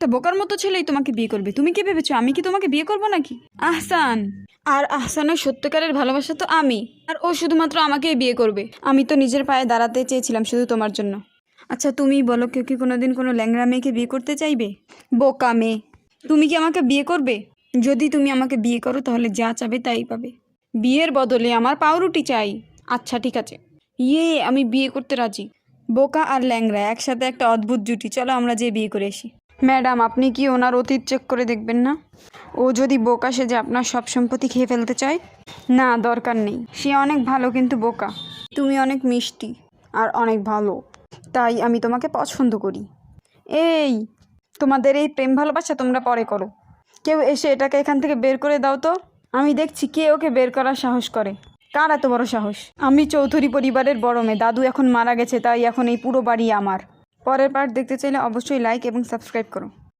একটা বোকার মতো ছেলেই তোমাকে বিয়ে করবে। তুমি কি ভেবেছো আমি কি তোমাকে বিয়ে করবো নাকি? আহসান, আর আহসানের সত্যিকারের ভালোবাসা তো আমি, আর ও শুধুমাত্র আমাকেই বিয়ে করবে। আমি তো নিজের পায়ে দাঁড়াতে চেয়েছিলাম শুধু তোমার জন্য। আচ্ছা তুমি বলো, কেউ কি কোনোদিন কোনো ল্যাংড়া মেয়েকে বিয়ে করতে চাইবে? বোকা মেয়ে। তুমি কি আমাকে বিয়ে করবে? যদি তুমি আমাকে বিয়ে করো তাহলে যা চাবে তাই পাবে। বিয়ের বদলে আমার পাউরুটি চাই। আচ্ছা ঠিক আছে, আমি বিয়ে করতে রাজি। বোকা আর ল্যাংড়া একসাথে একটা অদ্ভুত জুটি। চলো আমরা যে বিয়ে করে আসি। ম্যাডাম আপনি কি ওনার অতীত চেক করে দেখবেন না? ও যদি বোকা সেজে আপনার সব সম্পত্তি খেয়ে ফেলতে চায়? না, দরকার নেই। সে অনেক ভালো কিন্তু বোকা। তুমি অনেক মিষ্টি আর অনেক ভালো, তাই আমি তোমাকে পছন্দ করি। এই তোমাদের এই প্রেম ভালোবাসা তোমরা পরে করো। কেউ এসে এটাকে এখান থেকে বের করে দাও তো। আমি দেখছি কে ওকে বের করার সাহস করে। কার এত বড় সাহস? আমি চৌধুরী পরিবারের বড় মেয়ে। দাদু এখন মারা গেছে, তাই এখন এই পুরো বাড়ি আমার। পরের পার্ট দেখতে চাইলে অবশ্যই লাইক এবং সাবস্ক্রাইব করো।